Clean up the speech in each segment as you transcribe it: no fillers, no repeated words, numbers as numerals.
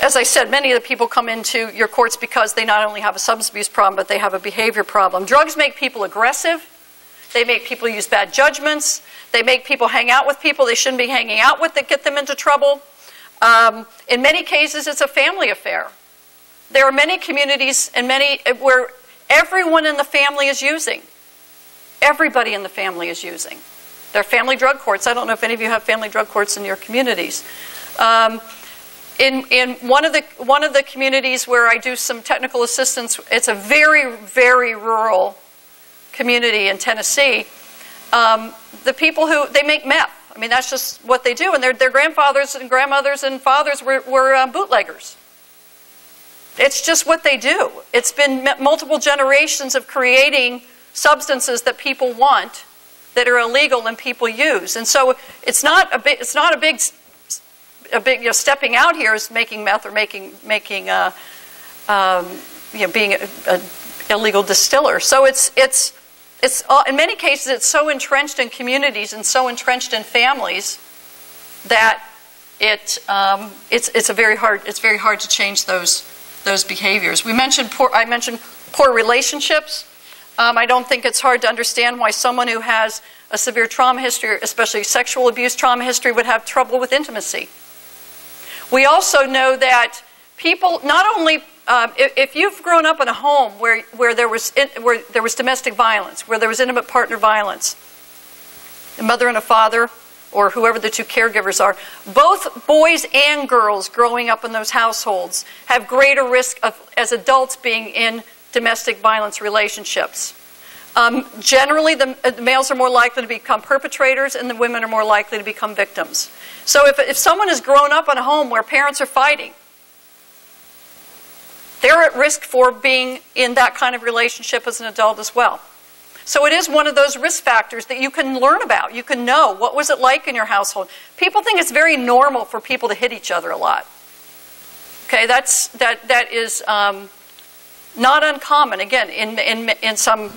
As I said, many of the people come into your courts because they not only have a substance abuse problem, but they have a behavior problem. Drugs make people aggressive. They make people use bad judgments. They make people hang out with people they shouldn't be hanging out with that get them into trouble. In many cases, it's a family affair. There are many communities and where everyone in the family is using. Everybody in the family is using. There are family drug courts. I don't know if any of you have family drug courts in your communities. In one of the communities where I do some technical assistance, it's a very, very rural community in Tennessee. The people they make meth. I mean, that's just what they do. And their grandfathers and grandmothers and fathers were bootleggers. It's just what they do. It's been multiple generations of creating substances that people want, that are illegal and people use. And so it's not a big stepping out here is making meth or making being an illegal distiller. So it's in many cases it's so entrenched in communities and so entrenched in families that it's very hard to change those behaviors. I mentioned poor relationships. I don't think it's hard to understand why someone who has a severe trauma history, especially sexual abuse trauma history, would have trouble with intimacy. We also know that people, not only, if you've grown up in a home where there was domestic violence, where there was intimate partner violence, a mother and a father, or whoever the two caregivers are, both boys and girls growing up in those households have greater risk of, as adults, being in domestic violence relationships. Generally, the males are more likely to become perpetrators and the women are more likely to become victims. So if someone has grown up in a home where parents are fighting, they're at risk for being in that kind of relationship as an adult as well. So it is one of those risk factors that you can learn about. You can know, what was it like in your household? People think it's very normal for people to hit each other a lot. Okay, that is not uncommon, again, in some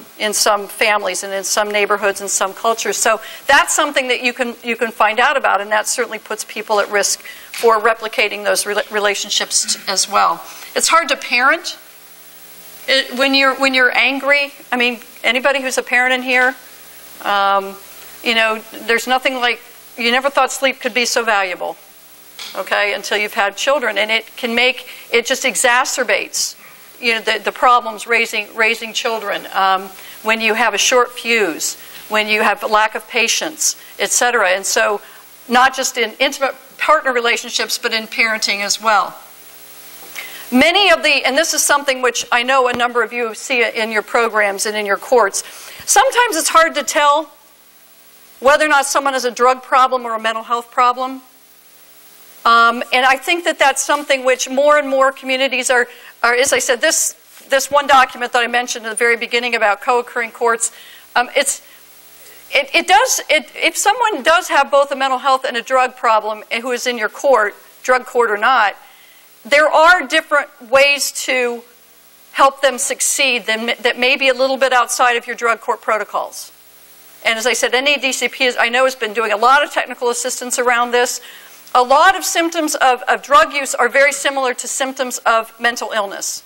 families and in some neighborhoods and some cultures. So that's something that you can find out about, and that certainly puts people at risk for replicating those relationships as well. It's hard to parent when you're angry. I mean, anybody who's a parent in here, you know, there's nothing like, you never thought sleep could be so valuable, okay, until you've had children, and it just exacerbates, you know, the problems raising children, when you have a short fuse, when you have a lack of patience, etc. And so not just in intimate partner relationships, but in parenting as well. Many of the, and this is something which I know a number of you see in your programs and in your courts, sometimes it's hard to tell whether or not someone has a drug problem or a mental health problem. And I think that that's something which more and more communities are, as I said, this one document that I mentioned at the very beginning about co-occurring courts, if someone does have both a mental health and a drug problem who is in your court, drug court or not, there are different ways to help them succeed that may be a little bit outside of your drug court protocols. And as I said, NADCP, I know, has been doing a lot of technical assistance around this. A lot of symptoms of drug use are very similar to symptoms of mental illness.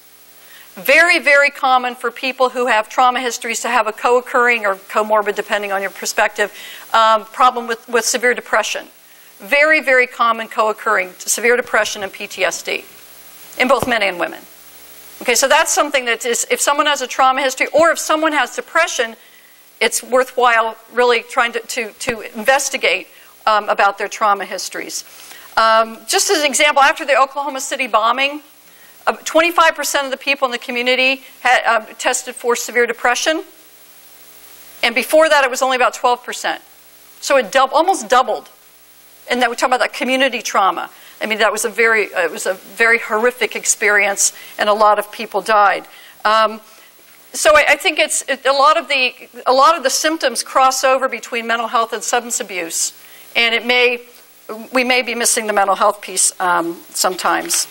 Very, very common for people who have trauma histories to have a co-occurring or comorbid, depending on your perspective, problem with severe depression. Very, very common co-occurring severe depression and PTSD in both men and women. Okay, so that's something that is, if someone has a trauma history or if someone has depression, it's worthwhile really trying to investigate about their trauma histories. Just as an example, after the Oklahoma City bombing, 25% of the people in the community had tested for severe depression, and before that it was only about 12%. So it almost doubled. And then we talk about that community trauma. I mean, that was it was a very horrific experience, and a lot of people died. So I think a lot of the symptoms cross over between mental health and substance abuse, and we may be missing the mental health piece sometimes.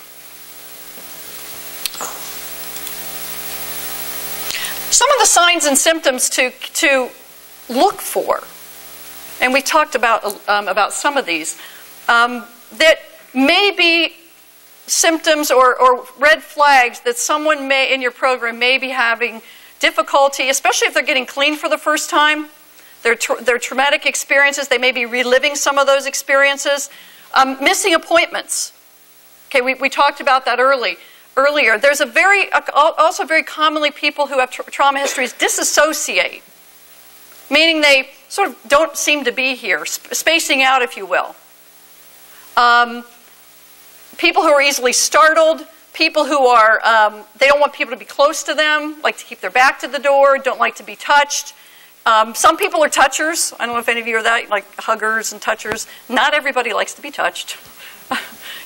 Some of the signs and symptoms to look for, and we talked about some of these, that may be symptoms or red flags that someone in your program may be having difficulty, especially if they're getting clean for the first time, their traumatic experiences, they may be reliving some of those experiences. Missing appointments. Okay, we talked about that earlier. There's also very commonly people who have trauma histories disassociate, meaning they sort of don't seem to be here, spacing out, if you will. People who are easily startled, people who are, they don't want people to be close to them, like to keep their back to the door, don't like to be touched. Some people are touchers. I don't know if any of you are that, like huggers and touchers. Not everybody likes to be touched.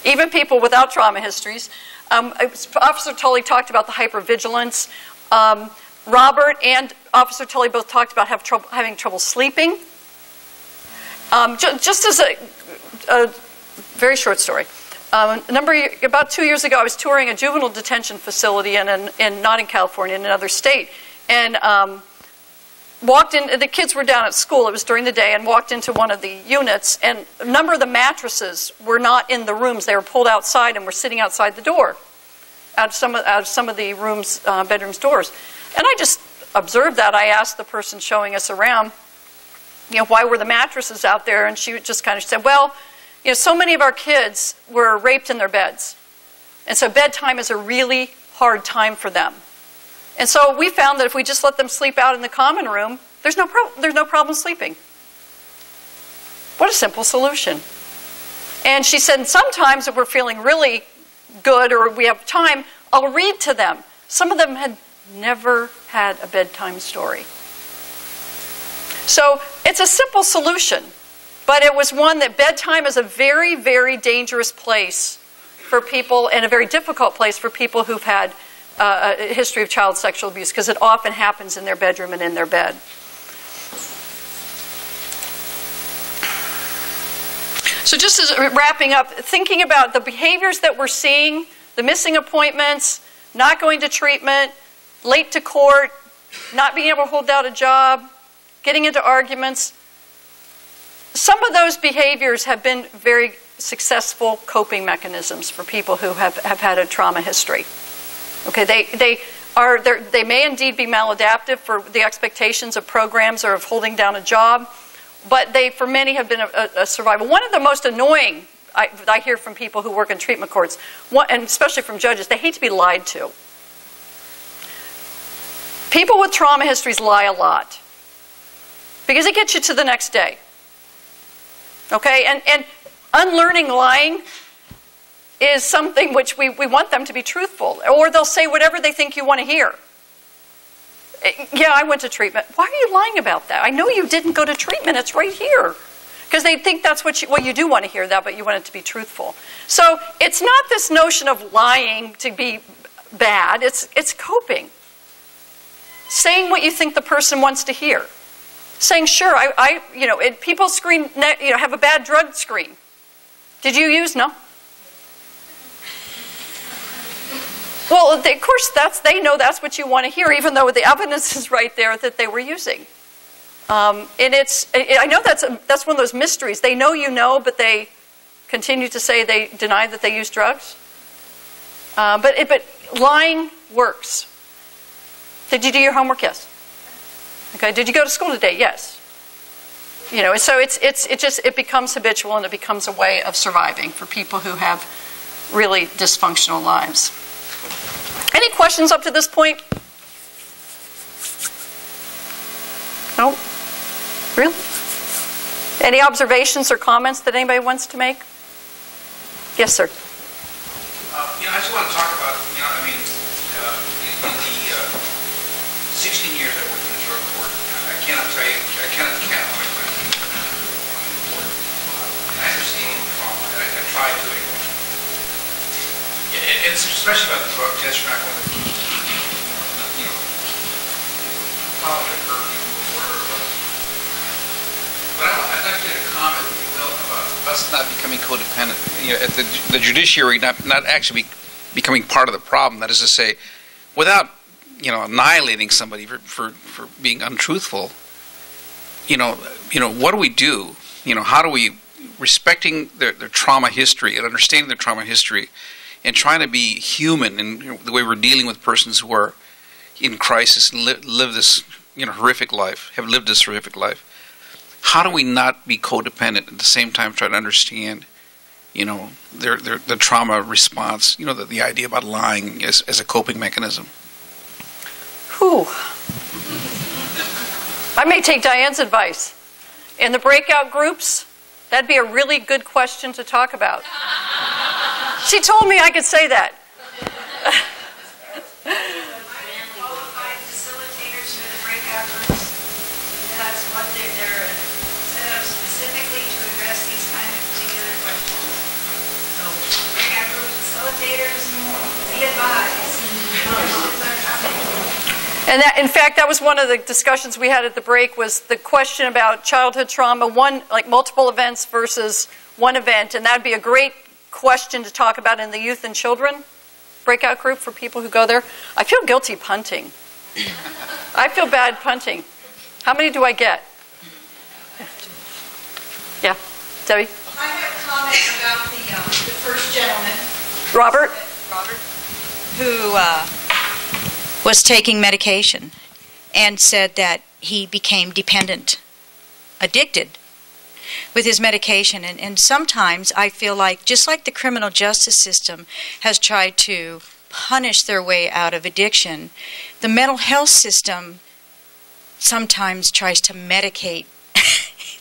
Even people without trauma histories. Officer Tully talked about the hypervigilance. Robert and Officer Tully both talked about having trouble sleeping. Just as a very short story. About 2 years ago, I was touring a juvenile detention facility in not in California, in another state, and walked in. The kids were down at school. It was during the day, and walked into one of the units, and a number of the mattresses were not in the rooms. They were pulled outside and were sitting outside the door, out of some of the rooms, bedrooms' doors. And I just observed that. I asked the person showing us around, why were the mattresses out there? And she just kind of said, well, so many of our kids were raped in their beds. And so bedtime is a really hard time for them. And so we found that if we just let them sleep out in the common room, there's no problem sleeping. What a simple solution. And she said, sometimes if we're feeling really good or we have time, I'll read to them. Some of them had never had a bedtime story. So it's a simple solution. But it was one that bedtime is a very, very dangerous place for people and a very difficult place for people who've had a history of child sexual abuse, because it often happens in their bedroom and in their bed. So just as wrapping up, thinking about the behaviors that we're seeing, the missing appointments, not going to treatment, late to court, not being able to hold down a job, getting into arguments, some of those behaviors have been very successful coping mechanisms for people who have had a trauma history. Okay, they may indeed be maladaptive for the expectations of programs or of holding down a job, but they, for many, have been a survival. One of the most annoying I hear from people who work in treatment courts, and especially from judges, they hate to be lied to. People with trauma histories lie a lot because it gets you to the next day. Okay, and unlearning lying is something which we want them to be truthful, or they'll say whatever they think you want to hear. Yeah, I went to treatment. Why are you lying about that? I know you didn't go to treatment. It's right here. Because they think that's what you do want to hear that, but you want it to be truthful. So it's not this notion of lying to be bad. It's coping. Saying what you think the person wants to hear. Saying, sure, people screen, have a bad drug screen. Did you use? No. Well, of course, they know that's what you want to hear, even though the evidence is right there that they were using. And I know that's one of those mysteries. They know you know, but they continue to say they deny that they use drugs. But lying works. Did you do your homework? Yes. Okay. Did you go to school today? Yes. So it becomes habitual, and it becomes a way of surviving for people who have really dysfunctional lives. Any questions up to this point? No? Really? Any observations or comments that anybody wants to make? Yes, sir. I just want to talk about, in the 16 years I worked in the drug court, I cannot tell you, I cannot count how many times I've been in court. And I understand the problem. I try to ignore it. It's especially about the drug test track when probably occur people were, but I'd like to get a comment, if you will, about us not becoming codependent. At the judiciary not actually becoming part of the problem. That is to say, without annihilating somebody for being untruthful. What do we do? How do we, respecting their trauma history and understanding their trauma history, and trying to be human in the way we're dealing with persons who are in crisis and live this horrific life, have lived this horrific life. How do we not be codependent at the same time try to understand, their trauma response, the idea about lying as a coping mechanism? Whew. I may take Diane's advice. In the breakout groups, that'd be a really good question to talk about. She told me I could say that. Qualified facilitators for the breakout groups. That's what they're set up specifically to address these kind of particular questions. So, breakout group facilitators, be advised. Questions are coming. And that, in fact, that was one of the discussions we had at the break, was the question about childhood trauma, like multiple events versus one event, and that'd be a great question to talk about in the youth and children breakout group for people who go there. I feel guilty punting. I feel bad punting. How many do I get? Yeah, Debbie? I have a comment about the first gentleman. Robert? Who was taking medication and said that he became dependent, addicted with his medication. And sometimes I feel like, just like the criminal justice system has tried to punish their way out of addiction, the mental health system sometimes tries to medicate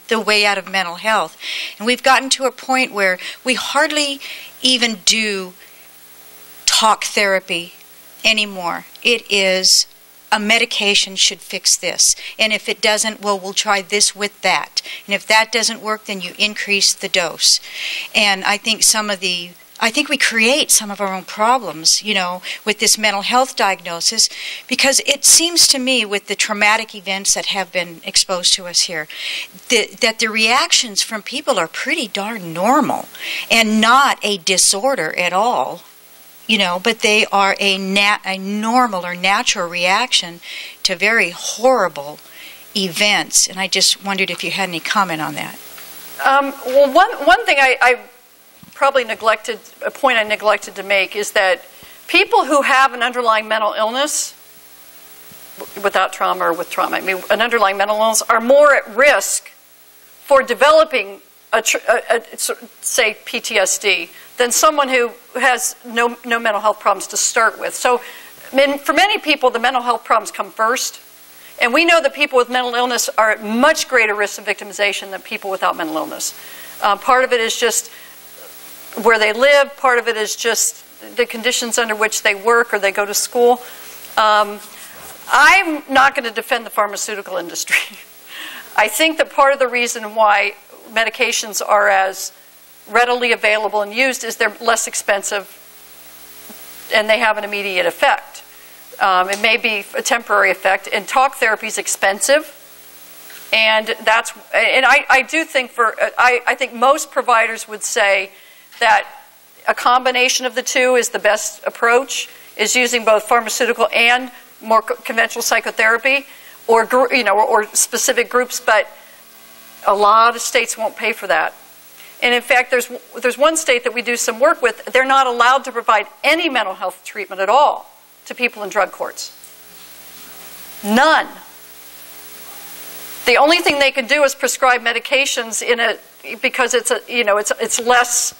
the way out of mental health. And we've gotten to a point where we hardly even do talk therapy anymore. It is a medication should fix this. And if it doesn't, well, we'll try this with that. And if that doesn't work, then you increase the dose. And I think we create some of our own problems, with this mental health diagnosis, because it seems to me, with the traumatic events that have been exposed to us here, that the reactions from people are pretty darn normal and not a disorder at all. But they are a normal or natural reaction to very horrible events. And I just wondered if you had any comment on that. Well, one thing I probably neglected, a point I neglected to make, is that people who have an underlying mental illness, without trauma or with trauma, an underlying mental illness, are more at risk for developing say PTSD than someone who has no mental health problems to start with. So for many people, the mental health problems come first. And we know that people with mental illness are at much greater risk of victimization than people without mental illness. Part of it is just where they live. Part of it is just the conditions under which they work or they go to school. I'm not going to defend the pharmaceutical industry. I think that part of the reason why medications are as readily available and used is they're less expensive and they have an immediate effect. It may be a temporary effect, and talk therapy is expensive, and I do think I think most providers would say that a combination of the two is the best approach, is using both pharmaceutical and more conventional psychotherapy, or specific groups, but a lot of states won't pay for that. And in fact, there's one state that we do some work with. They're not allowed to provide any mental health treatment at all to people in drug courts. None. The only thing they can do is prescribe medications because it's less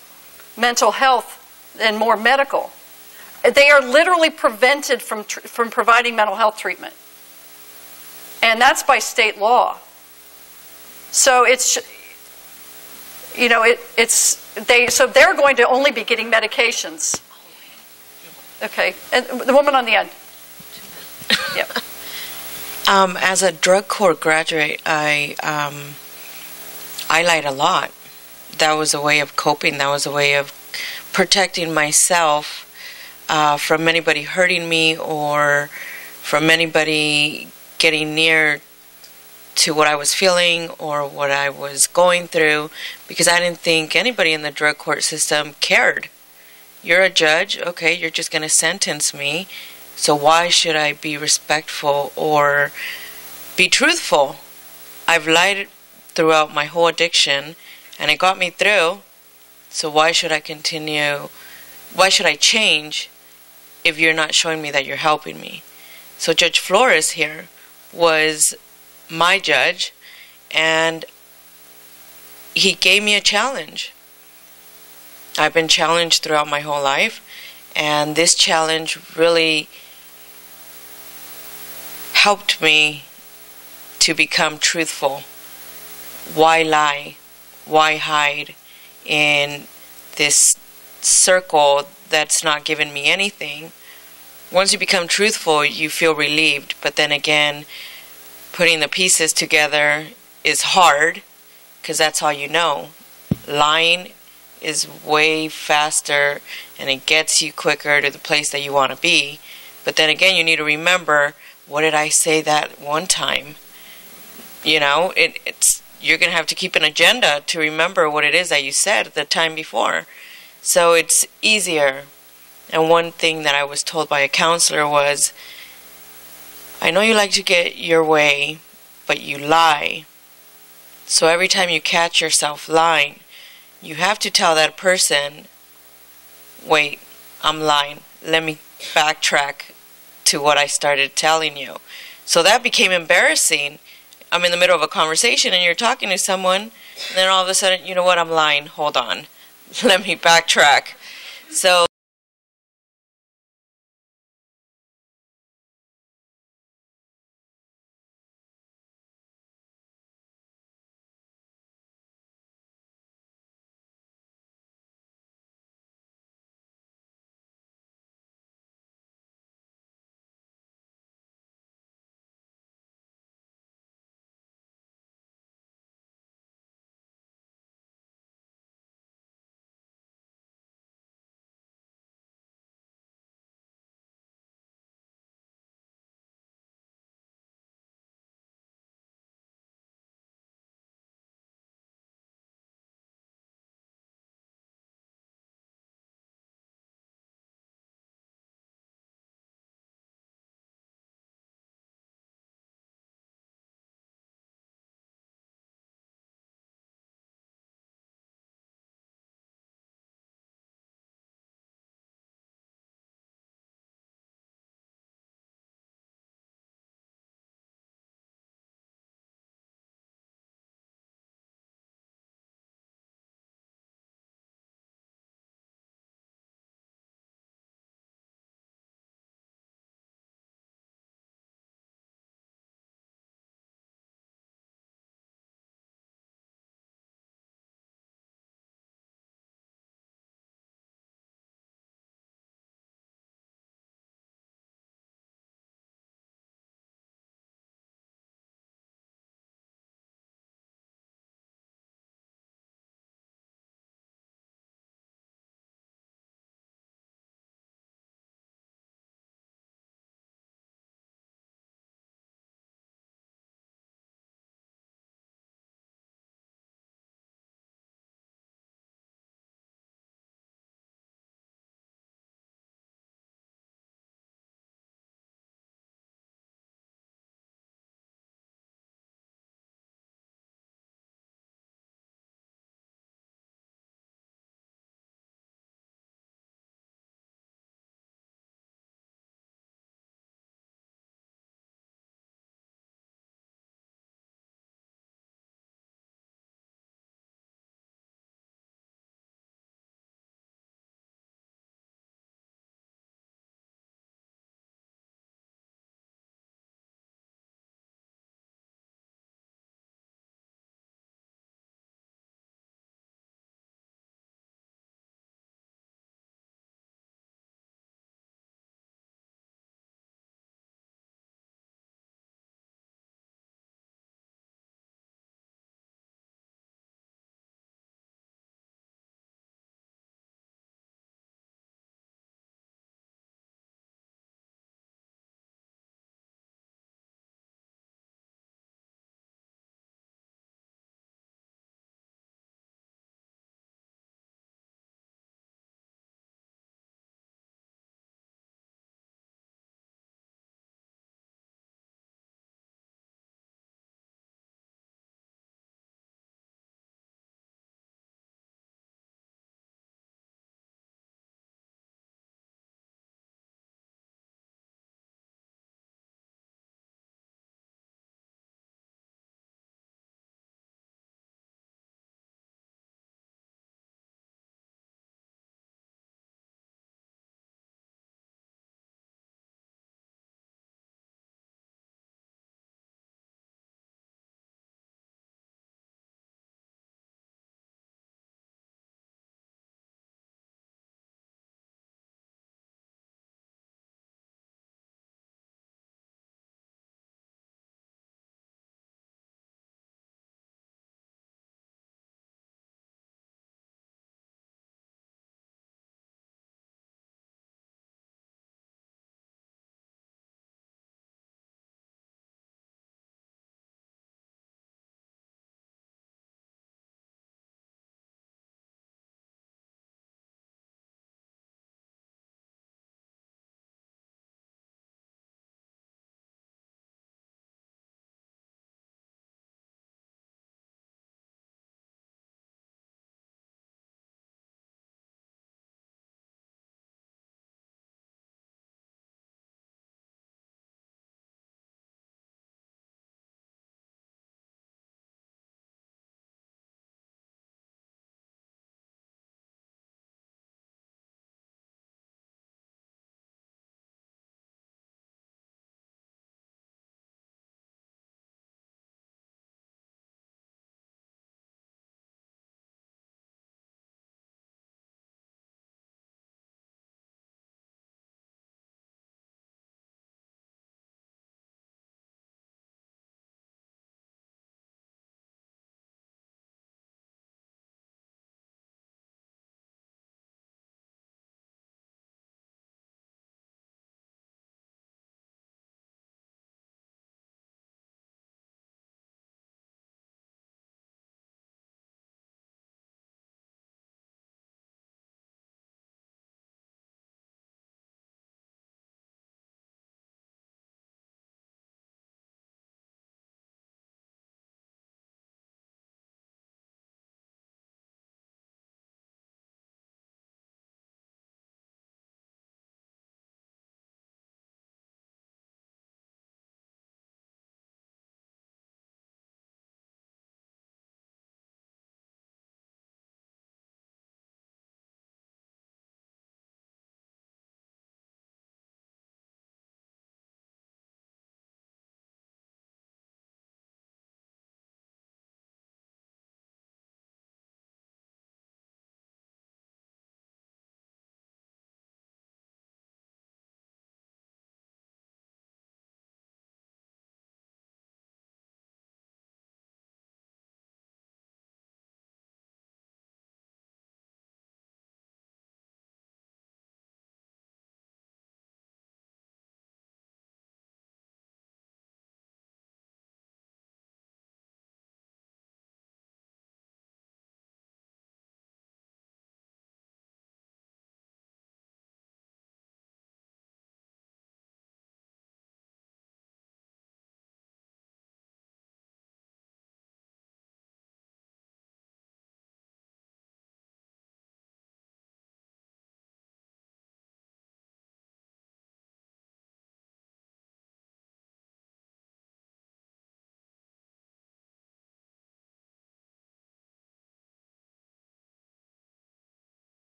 mental health and more medical. They are literally prevented from providing mental health treatment, and that's by state law. So so they're going to only be getting medications. Okay, and the woman on the end. Yeah. As a drug court graduate, I lied a lot. That was a way of coping. That was a way of protecting myself from anybody hurting me or from anybody getting near to what I was feeling or what I was going through, because I didn't think anybody in the drug court system cared. You're a judge, okay, you're just going to sentence me, so why should I be respectful or be truthful? I've lied throughout my whole addiction, and it got me through, so why should I continue why should I change if you're not showing me that you're helping me? So Judge Flores here was my judge, and he gave me a challenge. I've been challenged throughout my whole life, and this challenge really helped me to become truthful. Why lie? Why hide in this circle that's not giving me anything? Once you become truthful, you feel relieved, but then again, putting the pieces together is hard, because that's all you know. Lying is way faster, and it gets you quicker to the place that you want to be. But then again, you need to remember, what did I say that one time? You know, you're going to have to keep an agenda to remember what it is that you said the time before. So it's easier. And one thing that I was told by a counselor was, I know you like to get your way, but you lie. So every time you catch yourself lying, you have to tell that person, wait, I'm lying. Let me backtrack to what I started telling you. So that became embarrassing. I'm in the middle of a conversation and you're talking to someone, and then all of a sudden, you know what, I'm lying. Hold on. Let me backtrack. So